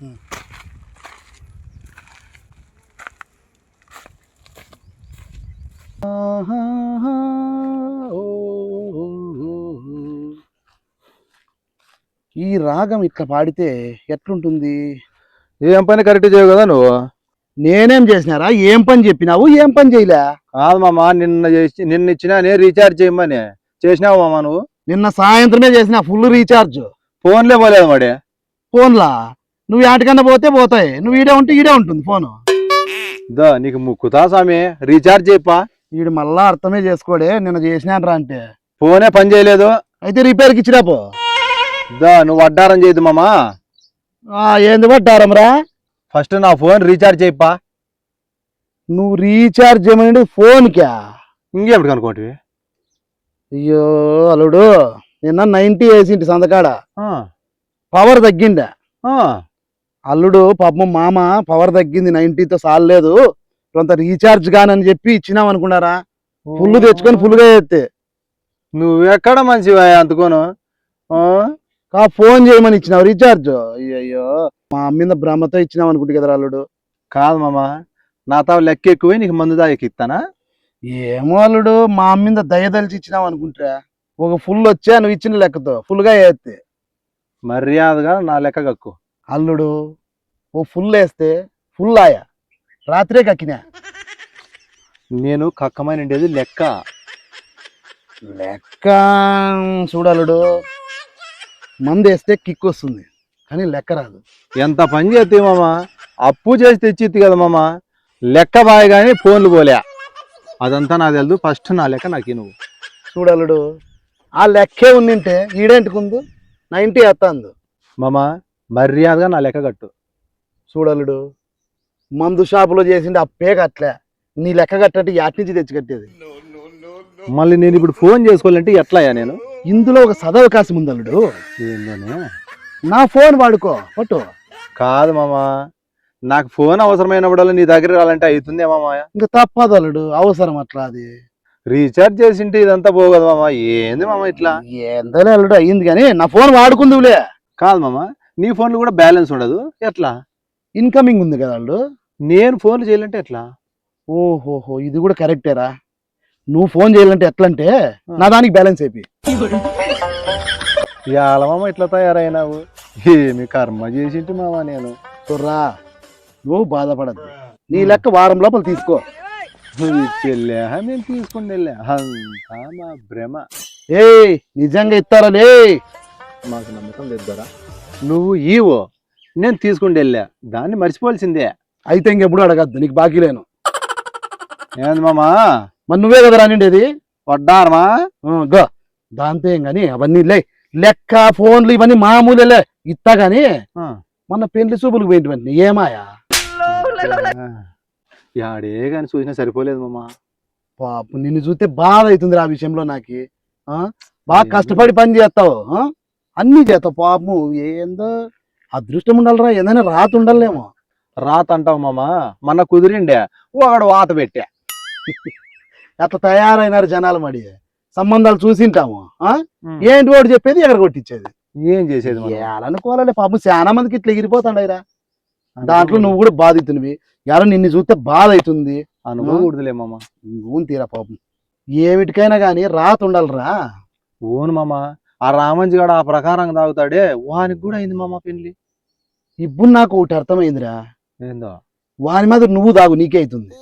ఈ రాగం ఇట్లా పాడితే ఎట్లుంటుంది? ఏం పని కరెక్ట్ చేయవు కదా నువ్వు. నేనేం చేసినారా? ఏం పని చెప్పినావు? ఏం పని చేయలే. కాదు మామ, నిన్న ఇచ్చినా నేను రీఛార్జ్ చేయమని చేసినావు మామ నువ్వు. నిన్న సాయంత్రమే చేసిన ఫుల్ రీఛార్జ్. ఫోన్లే పోలేదు మరి. ఫోన్లా నువ్వు ఆటికన్నా పోతే పోతాయి, నువ్వు ఈడే ఉంటే ఈడే ఉంటుంది ఫోను. నీకు ముక్కుతా స్వామి, రీఛార్జ్ చేయప్పా. వీడు మళ్ళా అర్థమే చేసుకోడే. నిన్న చేసినానరా అంటే ఫోనే పని చేయలేదు. అయితే రిపేర్కి ఇచ్చిరాపో. నువ్వు వడ్డారం చేయదు మామా. ఏంది పడ్డారం రా? ఫస్ట్ నా ఫోన్ రీఛార్జ్ చేయప్పా. నువ్వు రీఛార్జ్ చేయమని ఫోన్కా? ఇంకేమిటి కనుకోండి. అయ్యో అల్లుడు, నిన్న 90 వేసింటి సందకాడ, పవర్ తగ్గిందా? అల్లుడు పాపం మామ పవర్ తగ్గింది 90తో సాలేదు, కొంత రీఛార్జ్ కానని చెప్పి ఇచ్చినాం అనుకున్నారా? ఫుల్ తెచ్చుకొని ఫుల్గా చేస్తే నువ్వెక్కడ మంచివా అందుకోను. ఫోన్ చేయమని ఇచ్చినావు రీఛార్జ్. అయ్యో మా మీద భ్రమతో ఇచ్చినావు అనుకుంటు కదా అల్లుడు. కాదు మామ, నా తావు లెక్క ఎక్కువ నీకు మందు దాకి ఇస్తానా? ఏమో అల్లుడు, మా మీద దయదలిచి ఇచ్చినావు అనుకుంటా. ఒక ఫుల్ వచ్చా నువ్వు ఇచ్చిన లెక్కతో ఫుల్గా వేస్తే మర్యాదగా నా లెక్క కక్కు. అల్లుడు ఓ ఫుల్ వేస్తే ఫుల్ ఆయా, రాత్రే కక్కినా. నేను కక్కమని ఉండేది లెక్క. లెక్క చూడలుడు, మందు వేస్తే కిక్ వస్తుంది కానీ లెక్క రాదు. ఎంత పని చేస్తే మామ, అప్పు చేసి తెచ్చిద్ది కదా మామ. లెక్క బాగా కానీ ఫోన్లు పోలే, అదంతా నాకు తెలుసు. ఫస్ట్ నా లెక్క నాకు నువ్వు చూడలుడు. ఆ లెక్కే ఉండింటే ఈడేంటికుందు 90 వస్తుంది మామ. మర్యాదగా నా లెక్క కట్టు. చూడలుడు, మందు షాపులో చేసింది అప్పే కట్టలే, నీ లెక్క కట్టంటే యాటి నుంచి తెచ్చి కట్టేది. మళ్ళీ నేను ఇప్పుడు ఫోన్ చేసుకోవాలంటే ఎట్లాయా? నేను ఇందులో ఒక సదవకాశం ఉంది అల్లుడు. ఏందోనే, నా ఫోన్ వాడుకో పట్టు. కాదు మామ, నాకు ఫోన్ అవసరమైనప్పుడు నీ దగ్గర రావాలంటే అవుతుందే మామ. ఇంకా తప్పదు అల్లుడు, అవసరం అట్లా. అది రీఛార్జ్ చేసింటే ఇదంతా పోగదు మామ. ఏంది మామ ఇట్లా? ఏందోలే అల్లుడు, అయ్యింది కానీ నా ఫోన్ వాడుకుందులే. కాదు మామ, నీ ఫోన్లో కూడా బ్యాలెన్స్ ఉండదు ఎట్లా? ఇన్కమింగ్ ఉంది కదా అల్లుడు. నేను ఫోన్లు చేయాలంటే ఎట్లా? ఓహోహో, ఇది కూడా కరెక్టేరా. నువ్వు ఫోన్ చేయాలంటే ఎట్లా అంటే నా దానికి బ్యాలెన్స్ అయిపోయి. ఇవాళ మామ ఇట్లా తయారైనావు, ఏమి కర్మ చేసింటి మామ నేను. చూర్రా, నువ్వు బాధపడద్దు, నీ లెక్క వారం లోపల తీసుకో. నేను తీసుకుని వెళ్ళా, అంతా మా భ్రమ. ఏ నిజంగా ఇస్తారలే, మాకు నమ్మకం లేదురా. నువ్వు ఈవో, నేను తీసుకుని వెళ్ళా, దాన్ని మర్చిపోవాల్సిందే. అయితే ఇంకెప్పుడు అడగద్దు, నీకు బాకీ లేను. ఏంది మామా? మరి నువ్వే కదా రానిండేది. వడ్డారమా? దాంతో ఏం గాని అవన్నీ లెక్క ఫోన్లు ఇవన్నీ మామూలే ఇస్తా గాని మొన్న పెళ్లి చూపులకు పోయింటి ఏమాయా? యాడే కానీ చూసినా సరిపోలేదు మామ. పాపం నిన్ను చూస్తే బాధ అవుతుంది ఆ విషయంలో. నాకు బాగా కష్టపడి పని చేస్తావు, అన్ని చేస్తావు. పాపం ఏందో అదృష్టం ఉండాలిరా, ఏదైనా రాత ఉండాలేమో. రాత అంటావు మామ, మొన్న కుదిరిండే ఒకడు వాత పెట్టా. అట్లా తయారైనారు జనాలు. మరి సంబంధాలు చూసింటాము, ఏంటి వాడు చెప్పేది ఎక్కడ కొట్టించేది. ఏం చేసేది అనుకోవాలి. పాపం చాలా మందికి ఇట్లా ఎగిరిపోతాండయిరా. దాంట్లో నువ్వు కూడా బాధితునివి. ఎవరో నిన్ను చూస్తే బాధ అవుతుంది. అనుకోకూడదులే మామ. ఊన్ తీరా పాపం. ఏమిటికైనా గానీ రాత ఉండాలిరా. ఓను మామ, ఆ రామంజి గాడు ఆ ప్రకారం తాగుతాడే, వానికి కూడా అయింది మామ పెళ్లి. ఇప్పుడు నాకు ఒకటి అర్థమైందిరా. ఏందో? వాని మీద నువ్వు తాగు, నీకే అవుతుంది.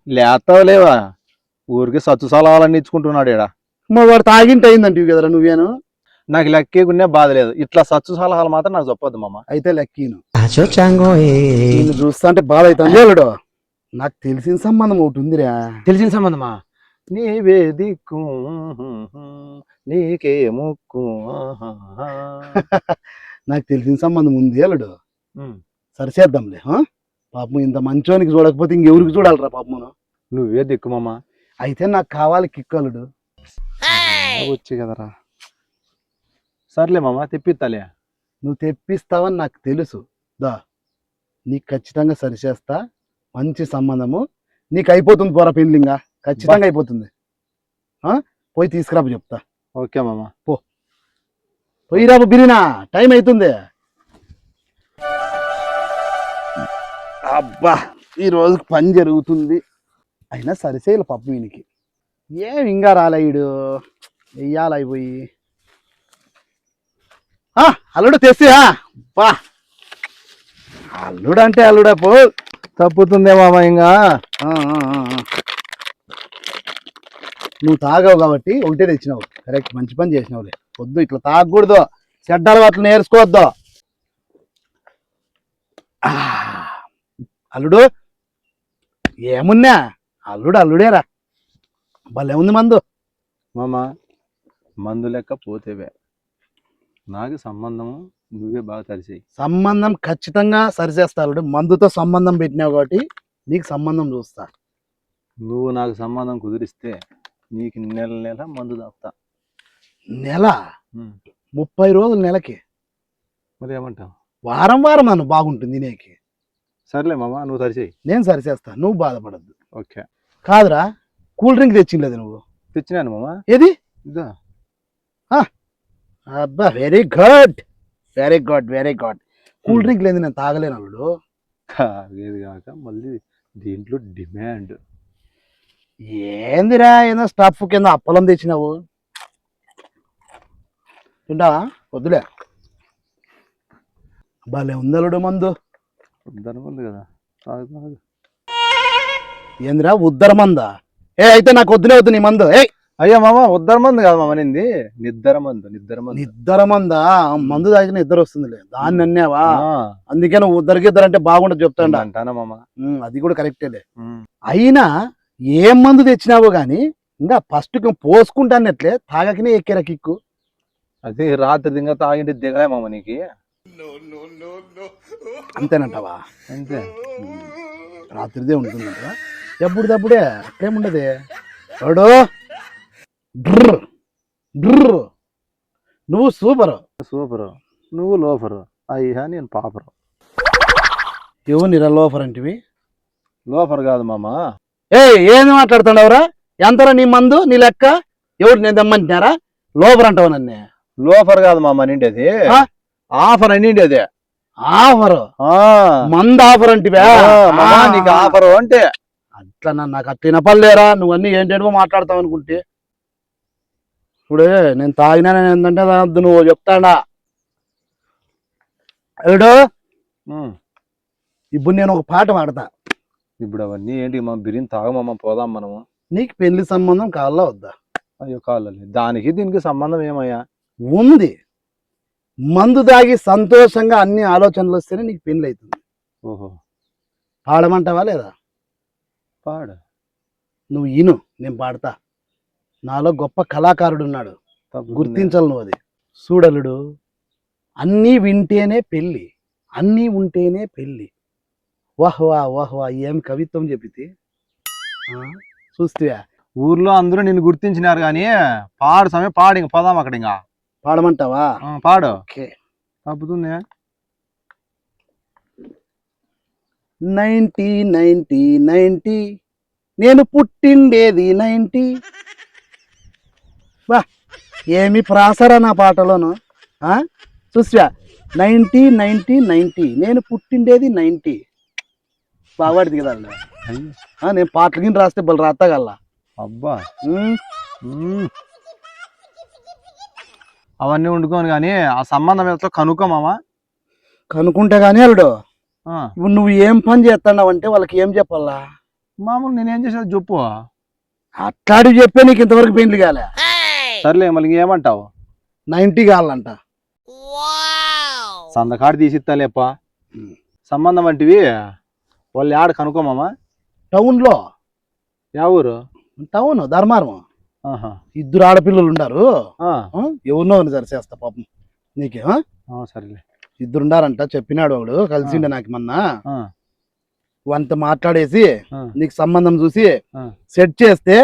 లేస్తావులేవా, ఊరికి సత్తు సలహాలన్నీ ఇచ్చుకుంటున్నాడు ఈడ. వాడు తాగింటి అయిందంటివి కదరా నువ్వేను. నాకు లెక్కేకునే బాధ లేదు, ఇట్లా సత్తు సలహాలు మాత్రం నాకు చెప్పొద్దు మామ. అయితే లెక్కీను నిన్ను చూస్తా అంటే బాధ అవుతుంది అల్లుడు. నాకు తెలిసిన సంబంధం ఒకటి ఉందిరా. తెలిసిన సంబంధమా? నీవే దిక్కు నీకే ముక్కు. నాకు తెలిసిన సంబంధం ఉంది అల్లుడు, సరిచేద్దాంలే. పాపం ఇంత మంచోనికి చూడకపోతే ఇంకెవరికి చూడాలరా పాపం. నువ్వే దిక్కు మామ. అయితే నాకు కావాలి కిక్కలుడు. వచ్చి కదరా, సర్లే మామ తెప్పిస్తాలే. నువ్వు తెప్పిస్తావని నాకు తెలుసు. నీకు ఖచ్చితంగా సరిచేస్తా. మంచి సంబంధము నీకు అయిపోతుంది. పోరా పెళ్ళింగా ఖచ్చితంగా అయిపోతుంది. పోయి తీసుకురాబు చెప్తా. ఓకే మామ, పోయి రాబు బిరినా, టైం అవుతుంది. అబ్బా ఈ రోజు పని జరుగుతుంది. అయినా సరిసేయాలి పప్పు వీనికి. ఏం ఇంకా రాలేడు వెయ్యాలి అయిపోయి. అల్లుడు తెస్తా బా. అల్లుడు అంటే అల్లుడా పో. తప్పుతుందే మామ ఇంకా. ఆ, ఆ, ఆ, ఆ. నువ్వు తాగావు కాబట్టి ఒకటే తెచ్చినావు. కరెక్ట్, మంచి పని చేసినావులే. వద్దు ఇట్లా తాగకూడదు, చెడ్డ అలవాట్లు నేర్చుకోవద్దు. ఆ, అల్లుడు ఏమున్నా అల్లుడు అల్లుడేరా. భలే ఉంది మందు. మామ మందు లెక్క పోతేవే, నాకు సంబంధము నువ్వే బాగా తరిచేయి. సంబంధం ఖచ్చితంగా సరిచేస్తా అల్లుడు. మందుతో సంబంధం పెట్టినావు కాబట్టి నీకు సంబంధం చూస్తా. నువ్వు నాకు సంబంధం కుదిరిస్తే నీకు నెల నెల మందు తాపుతా. నెల 30 రోజులు నెలకి. మరి ఏమంటావు? వారం వారం నన్ను బాగుంటుంది నీకు. సర్లే మామ, నువ్వు తరిచేయి. నేను సరిచేస్తా, నువ్వు బాధపడద్దు. ఓకే. కాదురా, కూల్ డ్రింక్ తెచ్చిండలేదు నువ్వు. తెచ్చినాను మామ. ఏది? ఇదా. అబ్బా very good, very good, very good. Cool drink లేదు నేను తాగలేను అల్లుడు. ఏది కాక మళ్ళీ దీంట్లో డిమాండ్. ఏందిరా ఏదో స్టఫ్ కింద అప్పలం తెచ్చినావు. తింటావా? వద్దులే. భలే ఉంది అల్లుడు మందు. ఉంది కదా, తాగు తాగు. ఏందిరా ఉద్దర మందా? అయితే నాకు వద్దులే, వద్దు నీ మందు. అయ్యా మామ, ఉద్దర మందు కాదు మామ, నింది నిద్దర మందు. నిద్దర మందా? మందు తాగిన నిద్ర వస్తుందిలే, దాన్ని అన్నావా? అందుకే నువ్వు ఉద్దరికి అంటే బాగుండదు చెప్తాండా అంటానా మామ. అది కూడా కరెక్టేలే. అయినా ఏం మందు తెచ్చినావో గాని ఇంకా ఫస్ట్ పోసుకుంటానట్లే తాగకనే ఎక్కేరా కిక్కు. అది రాత్రి ఇంకా తాగింటి దిగలే మామ నీకు. అంతేనంటావా? అంతే, రాత్రిదే ఉంటుందంట. ఎప్పుడుదప్పుడే అట్లేముండదే. ఎవడో డ్ర్ డ్ర్. నువ్వు సూపరు. నువ్వు లోఫరు. అయ్యా నేను పాపరు. ఎవరు నిరా లోఫర్ అంటివి? లోఫర్ కాదు మామ. ఏంది మాట్లాడుతున్నావురా? ఎంతరా నీ మందు, నీ లెక్క? ఎవరు నేను దమ్మంటున్నారా? లోఫర్ అంటావు నన్నే? లోఫర్ కాదు మామ, నిండేది ఆఫర్ అనిండేది. ఆఫర్? మందు ఆఫర్ అంటివా? నీకు ఆఫర్ అంటే అట్లా నాకు అట్లా వినపడలేరా. నువ్వన్నీ ఏంటేంటో మాట్లాడతావు అనుకుంటే. ఇప్పుడే నేను తాగినా ఏంటంటే వద్దు నువ్వు చెప్తాడా. ఏడో ఇప్పుడు నేను ఒక పాట పాడతా. ఇప్పుడు అవన్నీ ఏంటి మా బిర్యానీ తాగమమ్మ, పోదాం మనము. నీకు పెళ్లి సంబంధం కావాలా వద్దా? అయ్యో కావాలి, దానికి దీనికి సంబంధం ఏమయ్యా? ఉంది. మందు తాగి సంతోషంగా అన్ని ఆలోచనలు వస్తేనే నీకు పెళ్లి అవుతుంది. ఓహో. పాడమంటావా లేదా? పాడు. నువ్వు ఈను, నేను పాడతా. నాలో గొప్ప కళాకారుడు ఉన్నాడు, గుర్తించాలి నువ్వు. అది చూడలుడు. అన్నీ వింటేనే పెళ్ళి, అన్నీ ఉంటేనే పెళ్ళి. వాహ్వా వాహ్వా, ఏం కవిత్వం చెప్పితే. చూస్తే ఊర్లో అందరూ నిన్ను గుర్తించినారు కానీ పాడు సమయం పాడు. ఇంక పోదాం అక్కడ. ఇంకా పాడమంటావా? పాడు. ఓకే. తప్పుతుంది. 90 90 90 నేను పుట్టిండేది 90. బా ఏమి ప్రాసరా నా పాటలోను. చూసా 90 90 90 నేను పుట్టిండేది 90. బాగుపడింది కదా. నేను పాటలకి రాస్తే బలు రాత్తగల్లా. అబ్బా. అవన్నీ వండుకోను కానీ ఆ సంబంధం ఎంత కనుక్కోమామా. కనుక్కుంటే గానీ అల్లుడు, ఇప్పుడు నువ్వు ఏం పని చేస్తున్నావు అంటే వాళ్ళకి ఏం చెప్పాలా? మామూలు నేనేం చేసేది చెప్పు. అట్లాంటివి చెప్పే నీకు ఇంతవరకు పెళ్లి కాలే. సర్లే మళ్ళీ ఏమంటావు? 90 కావాలంట. సందకాడు తీసిస్తాలేప్ప. సంబంధం అంటివి వాళ్ళు ఆడ కనుక్కోమామా. టౌన్లో. యా ఊరు? టౌన్ ధర్మారం. 2 ఆడపిల్లలు ఉండారు. ఎవరినో సరి చేస్తా పాపం నీకే. సరేలే. 2 ఉండారంట, చెప్పినాడు ఒకడు, కలిసిండే నాకు మొన్న. వంత మాట్లాడేసి నీకు సంబంధం చూసి సెట్ చేస్తే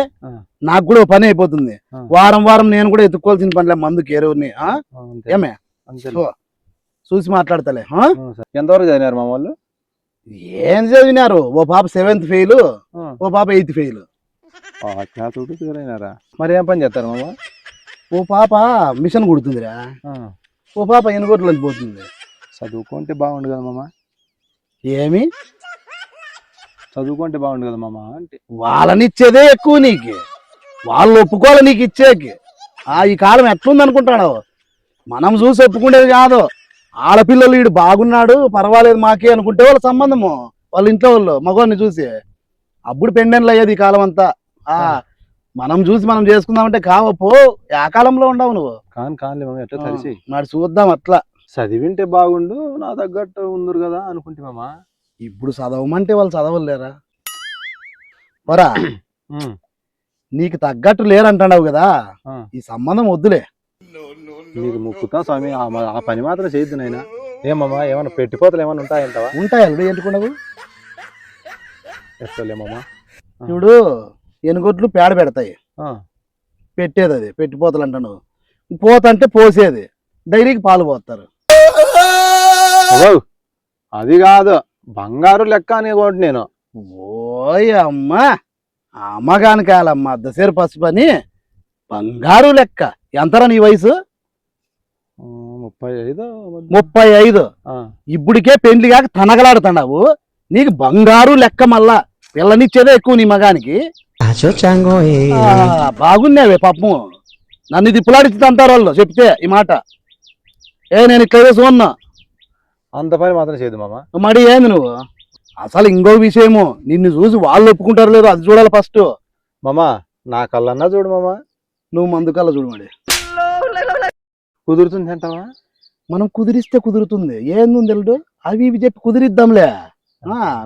నాకు కూడా పని అయిపోతుంది. వారం వారం నేను కూడా ఎత్తుకోవాల్సిన పనిలే మందుకి ఎరువుని. ఏమే చూసి మాట్లాడతలే. ఎంతవరకు చదివినారు మా వాళ్ళు? ఏం చదివినారు? ఓ పాప 7th ఫెయిల్, ఓ పాప 8th ఫెయిల్. మరి ఏం పని చేస్తారు మామ? ఓ పాప మిషన్ కుడుతుందిరా, ఓ పాప ఎనుగోట్లోకి పోతుంది. చదువుకుంటే బాగుండు కదా మామ. ఏమి చదువుకుంటే బాగుండు కదా మామ అంటే. వాళ్ళనిచ్చేదే ఎక్కువ నీకు, వాళ్ళు ఒప్పుకోవాలి నీకు ఇచ్చేకి. ఈ కాలం ఎట్లుంది అనుకుంటాడు, మనం చూసి ఒప్పుకునేది కాదు. ఆడపిల్లలు వీడు బాగున్నాడు పర్వాలేదు మాకే అనుకుంటే వాళ్ళ సంబంధము, వాళ్ళ ఇంట్లో వాళ్ళు మగవాడిని చూసి అప్పుడు పెండెన్లు అయ్యేది ఈ కాలం అంతా. మనం చూసి మనం చేసుకుందామంటే కావపో, ఆ కాలంలో ఉండవు నువ్వు. కానులే మామ, ఎట్లా తెలిసి మరి చూద్దాం అట్లా. చదివింటే బాగుండు, నా తగ్గట్టు ఉందరు కదా అనుకుంటే మామ. ఇప్పుడు చదవమంటే వాళ్ళు చదవలేరా వరా, నీకు తగ్గట్టు లేరంటున్నావు కదా, ఈ సంబంధం వద్దులే. నీకు ముక్కుతా స్వామి, ఆ పని మాత్రం చేయొద్దు నాయనా. ఏమమ్మా ఏమన్నా పెట్టిపోతలు ఏమన్నా ఉంటాయంటావా? ఉంటాయి అల్లుడు, ఎందుకుండవు. ఎట్లేమమ్మా, ఇప్పుడు ఎనుగొట్లు పేడ పెడతాయి, పెట్టేది అది పెట్టిపోతలు అంటాను. పోతంటే పోసేది, డైరీకి పాలు పోస్తారు. అది కాదు, బంగారు లెక్క అనేకోటి నేను. ఓయ్ అమ్మా, అమ్మగాని కాలమ్మా అద్దసేరు పసుపు అని బంగారు లెక్క. ఎంతరా నీ వయసు? 35. ఇప్పుడికే పెండ్లి కాక తనగలాడుతున్నావు, నీకు బంగారు లెక్క. మళ్ళా పిల్లనిచ్చేదే ఎక్కువ నీ మగానికి. బాగున్నావే పాపము, నన్ను దిప్పులాడిచ్చి అంటారు వాళ్ళు చెప్తే ఈ మాట. నేను ఇట్లా చూన్నా, అంత పని మాత్రం చేయదు మామ. మరి ఏంది నువ్వు? అసలు ఇంకో విషయము, నిన్ను చూసి వాళ్ళు ఒప్పుకుంటారు లేదు అది చూడాలి ఫస్ట్. మామ నా కళ్ళన్నా చూడు మామ. నువ్వు మందు కళ్ళ చూడు. మరి కుదురుతుంది అంటావా? మనం కుదిరిస్తే కుదురుతుంది, ఏంది తెలుడు, అవి ఇవి చెప్పి కుదిరిద్దాంలే.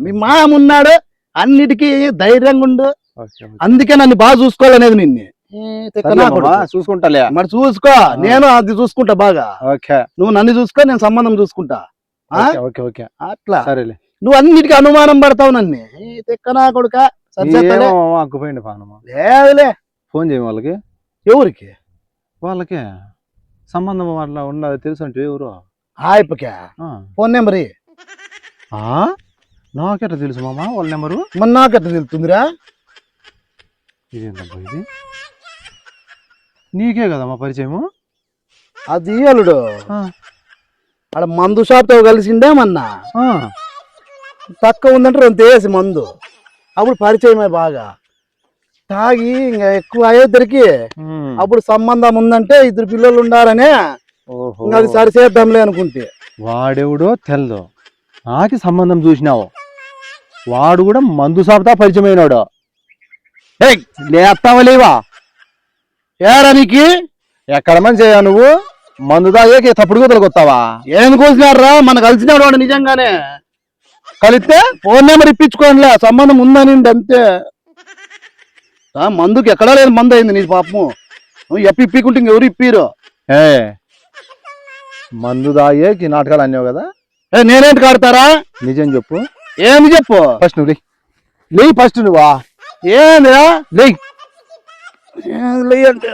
మీ మామ ఉన్నాడు, అన్నిటికీ ధైర్యంగా ఉండు. అందుకే నన్ను బాగా చూసుకోవాలనేది నిన్ను. చూసుకుంటాలే మరి చూసుకో, నేను అది చూసుకుంటా బాగా. నువ్వు నన్ను చూసుకో, నేను సంబంధం చూసుకుంటా. అట్లా సరేలే. నువ్వు అన్నిటికీ అనుమానం పడతావు నన్ను. తెక్కనా కొడుక లేదులే. ఫోన్ చేయ వాళ్ళకి. ఎవరికి? వాళ్ళకే సంబంధం అట్లా ఉన్నది తెలుసు అంటే ఎవరు? హాయిపకే ఫోన్ నెంబర్. నాకెట్లా తెలుసు మామ వాళ్ళ నెంబరు? మరి నాకెట్లా తెలుస్తుందిరా? ఇదేంటబ్బా ఇది? నీకే కదమ్మా పరిచయము. అది అల్లుడు ఆడ మందు షాప్తో కలిసిండే మన్నా. తక్కువ ఉందంటే 2 వేసి మందు, అప్పుడు పరిచయమే బాగా. తాగి ఇంకా ఎక్కువ అయ్యేద్దరికి అప్పుడు సంబంధం ఉందంటే 2 పిల్లలు ఉండాలనే అది సరిచేద్దాంలే అనుకుంటే. వాడెవడో తెల్దు, నాకి సంబంధం చూసినావు. వాడు కూడా మందు షాప్తో పరిచయం అయినాడు. లేస్తావా లేవా? ఏరా నీకు ఎక్కడ మంచి చేయా నువ్వు? మందు తాగే తప్పుడు కూతలు కొత్తావా? ఏం కోసినారా? మన కలిసినాడు వాడు నిజంగానే. కలిస్తే ఫోన్ నెంబర్ ఇప్పించుకోనిలే, సంబంధం ఉందని అంతే. మందుకి ఎక్కడా లేదు మందు అయింది నీ పాపము. నువ్వు ఇప్పించుకుంటే ఇంకెవరు ఇప్పిరు? మందు తాగేకి నాటకాలు అన్నావు కదా, నేనేంటి కాడతారా? నిజం చెప్పు. ఏమి చెప్పు? ఫస్ట్ నువ్వు లే. ఫస్ట్ నువ్వా? ఏందిరా లే అంటే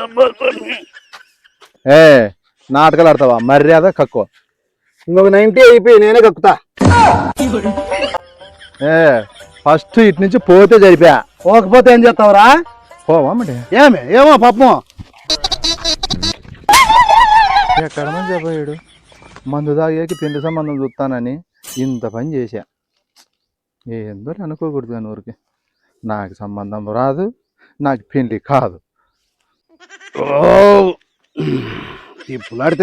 నాటకాలు ఆడతావా? మర్యాద కక్కువ. ఇంకొక 90 అయిపోయి నేనే కక్కుతా. ఫస్ట్ ఇటు నుంచి పోతే జరిపా. పోకపోతే ఏం చేస్తావురా? పోవా మరి. ఏమో పాపం ఎక్కడ మంచి చెప్పాడు, మందు తాగేకి పెళ్లి సంబంధం చూస్తానని ఇంత పని చేశా. ఏందో అనుకోకూడదు కానీ ఊరికి. నాకు సంబంధం రాదు, నాకు పెళ్లి కాదు.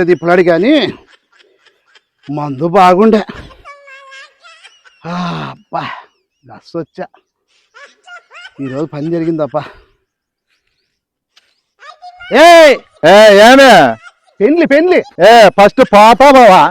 తిప్పులాడి కానీ మందు బాగుండే. అబ్బా గస్ వచ్చా, ఈరోజు పని జరిగిందప్ప. ఏమే పెండ్లి ఫస్ట్ పాతా బావా.